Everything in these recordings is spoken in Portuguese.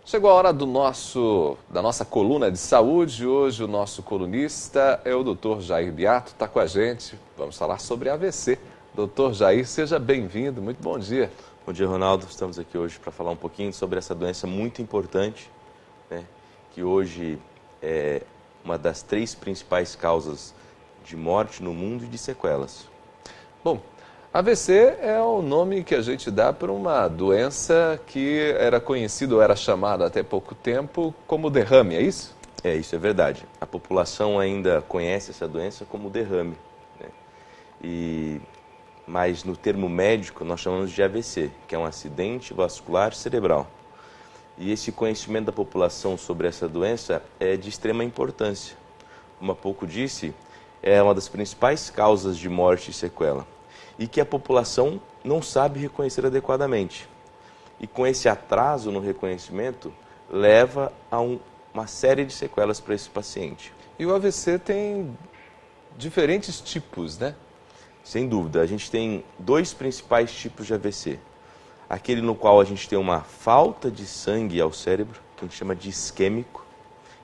Chegou a hora da nossa coluna de saúde. Hoje o nosso colunista é o Dr. Jair Beato, está com a gente. Vamos falar sobre AVC. Dr. Jair, seja bem-vindo, muito bom dia. Bom dia, Ronaldo. Estamos aqui hoje para falar um pouquinho sobre essa doença muito importante, né, que hoje é uma das 3 principais causas de morte no mundo e de sequelas. Bom, AVC é o nome que a gente dá para uma doença que era conhecida ou era chamada até pouco tempo como derrame, é isso? Isso é verdade. A população ainda conhece essa doença como derrame, né? Mas no termo médico nós chamamos de AVC, que é um acidente vascular cerebral. E esse conhecimento da população sobre essa doença é de extrema importância. Como há pouco disse, é uma das principais causas de morte e sequela, e que a população não sabe reconhecer adequadamente. E com esse atraso no reconhecimento, leva a uma série de sequelas para esse paciente. E o AVC tem diferentes tipos, né? Sem dúvida, a gente tem 2 principais tipos de AVC. Aquele no qual a gente tem uma falta de sangue ao cérebro, que a gente chama de isquêmico,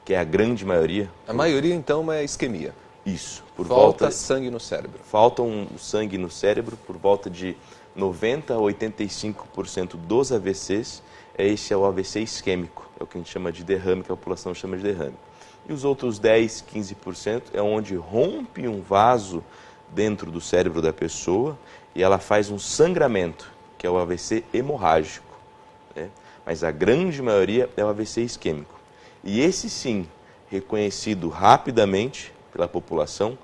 que é a grande maioria. A maioria, então, é isquemia. Isso. Falta sangue no cérebro. Falta sangue no cérebro, por volta de 90% a 85% dos AVCs, esse é o AVC isquêmico, é o que a gente chama de derrame, que a população chama de derrame. E os outros 10%, 15% é onde rompe um vaso dentro do cérebro da pessoa e ela faz um sangramento, que é o AVC hemorrágico, né? Mas a grande maioria é o AVC isquêmico. E esse sim, reconhecido rapidamente pela população,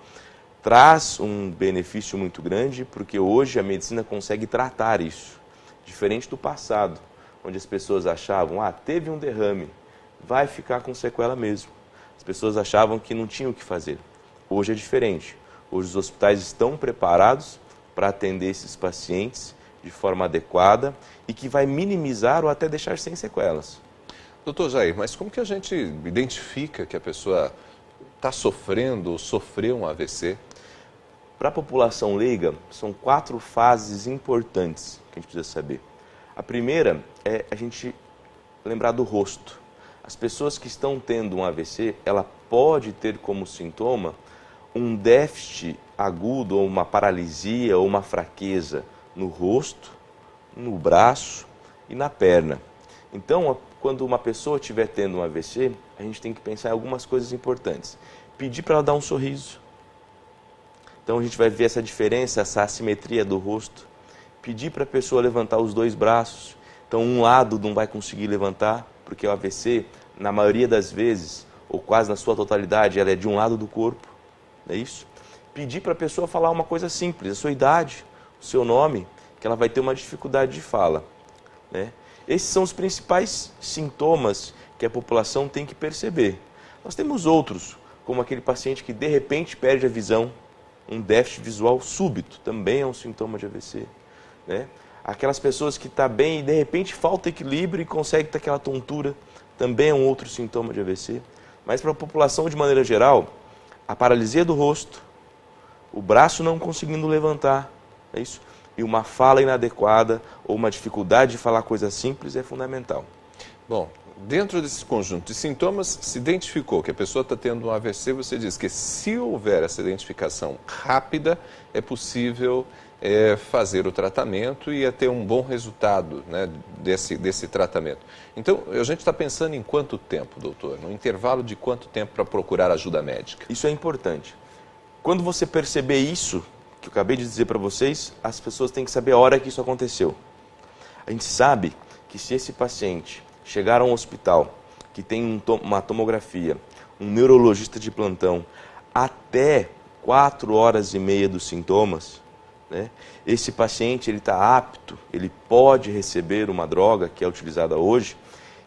traz um benefício muito grande, porque hoje a medicina consegue tratar isso, diferente do passado, onde as pessoas achavam, teve um derrame, vai ficar com sequela mesmo. As pessoas achavam que não tinham o que fazer. Hoje é diferente. Hoje os hospitais estão preparados para atender esses pacientes de forma adequada e que vai minimizar ou até deixar sem sequelas. Doutor Jair, mas como que a gente identifica que a pessoa está sofrendo ou sofreu um AVC? Para a população leiga, são 4 fases importantes que a gente precisa saber. A primeira é a gente lembrar do rosto. As pessoas que estão tendo um AVC, ela pode ter como sintoma um déficit agudo, ou uma paralisia, ou uma fraqueza no rosto, no braço e na perna. Então, quando uma pessoa estiver tendo um AVC, a gente tem que pensar em algumas coisas importantes. Pedir para ela dar um sorriso. Então, a gente vai ver essa diferença, essa assimetria do rosto. Pedir para a pessoa levantar os 2 braços. Então, um lado não vai conseguir levantar, porque o AVC, na maioria das vezes, ou quase na sua totalidade, ela é de um lado do corpo. Não é isso? Pedir para a pessoa falar uma coisa simples, a sua idade, o seu nome, que ela vai ter uma dificuldade de fala, né? Esses são os principais sintomas que a população tem que perceber. Nós temos outros, como aquele paciente que de repente perde a visão, um déficit visual súbito, também é um sintoma de AVC, né? Aquelas pessoas que estão bem e de repente falta equilíbrio e consegue ter aquela tontura, também é um outro sintoma de AVC. Mas para a população de maneira geral, a paralisia do rosto, o braço não conseguindo levantar, é isso? E uma fala inadequada ou uma dificuldade de falar coisas simples é fundamental. Bom, dentro desse conjunto de sintomas, se identificou que a pessoa está tendo um AVC, você diz que se houver essa identificação rápida, é possível fazer o tratamento e ter um bom resultado, né, desse tratamento. Então, a gente está pensando em quanto tempo, doutor? No intervalo de quanto tempo para procurar ajuda médica? Isso é importante. Quando você perceber isso, que eu acabei de dizer para vocês, as pessoas têm que saber a hora que isso aconteceu. A gente sabe que se esse paciente chegar a um hospital que tem uma tomografia, um neurologista de plantão, até 4h30 dos sintomas, né, esse paciente está apto, ele pode receber uma droga que é utilizada hoje,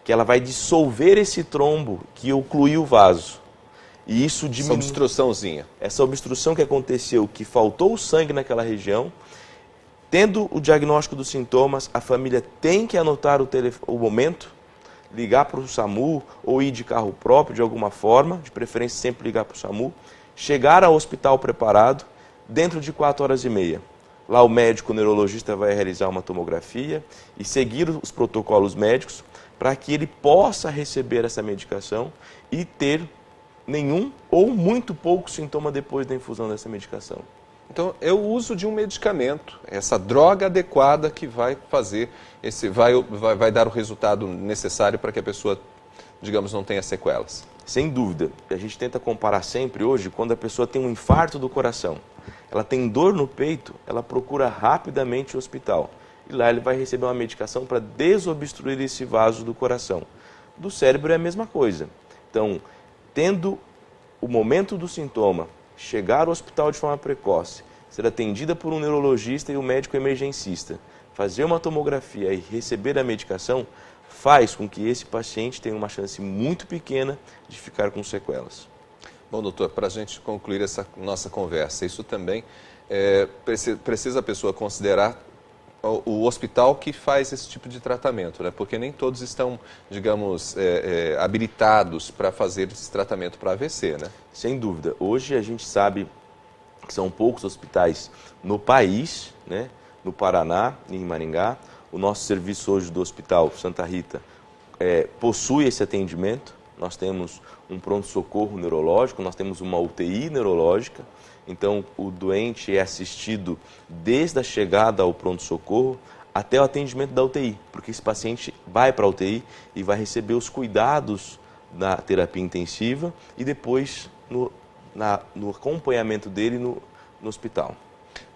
que ela vai dissolver esse trombo que ocluiu o vaso. E isso diminui. Essa obstruçãozinha. Essa obstrução que aconteceu, que faltou o sangue naquela região, tendo o diagnóstico dos sintomas, a família tem que anotar o momento, ligar para o SAMU ou ir de carro próprio de alguma forma, de preferência sempre ligar para o SAMU, chegar ao hospital preparado dentro de 4h30. Lá o médico neurologista vai realizar uma tomografia e seguir os protocolos médicos para que ele possa receber essa medicação e ter nenhum ou muito pouco sintoma depois da infusão dessa medicação. Então, é o uso de um medicamento, essa droga adequada que vai fazer vai dar o resultado necessário para que a pessoa, digamos, não tenha sequelas. Sem dúvida. A gente tenta comparar sempre hoje, quando a pessoa tem um infarto do coração, ela tem dor no peito, ela procura rapidamente o hospital. E lá ele vai receber uma medicação para desobstruir esse vaso do coração. Do cérebro é a mesma coisa. Então, tendo o momento do sintoma, chegar ao hospital de forma precoce, ser atendida por um neurologista e um médico emergencista, fazer uma tomografia e receber a medicação, faz com que esse paciente tenha uma chance muito pequena de ficar com sequelas. Bom, doutor, para a gente concluir essa nossa conversa, isso também precisa a pessoa considerar o hospital que faz esse tipo de tratamento, né? Porque nem todos estão, digamos, habilitados para fazer esse tratamento para AVC, né? Sem dúvida. Hoje a gente sabe que são poucos hospitais no país, né? No Paraná e em Maringá. O nosso serviço hoje do Hospital Santa Rita possui esse atendimento. Nós temos um pronto-socorro neurológico, nós temos uma UTI neurológica. Então, o doente é assistido desde a chegada ao pronto-socorro até o atendimento da UTI, porque esse paciente vai para a UTI e vai receber os cuidados da terapia intensiva e depois no acompanhamento dele no hospital.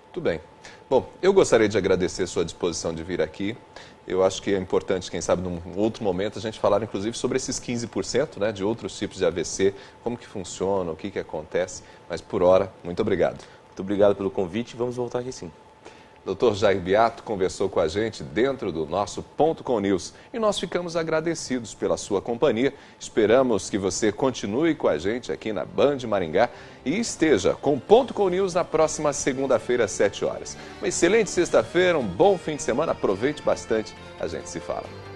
Muito bem. Bom, eu gostaria de agradecer a sua disposição de vir aqui. Eu acho que é importante, quem sabe, num outro momento, a gente falar, inclusive, sobre esses 15%, né, de outros tipos de AVC, como que funciona, o que acontece. Mas, por hora, muito obrigado. Muito obrigado pelo convite e vamos voltar aqui sim. Dr. Jair Beato conversou com a gente dentro do nosso Ponto com News e nós ficamos agradecidos pela sua companhia. Esperamos que você continue com a gente aqui na Band Maringá e esteja com Ponto com News na próxima segunda-feira às 7 horas. Uma excelente sexta-feira, um bom fim de semana, aproveite bastante, a gente se fala.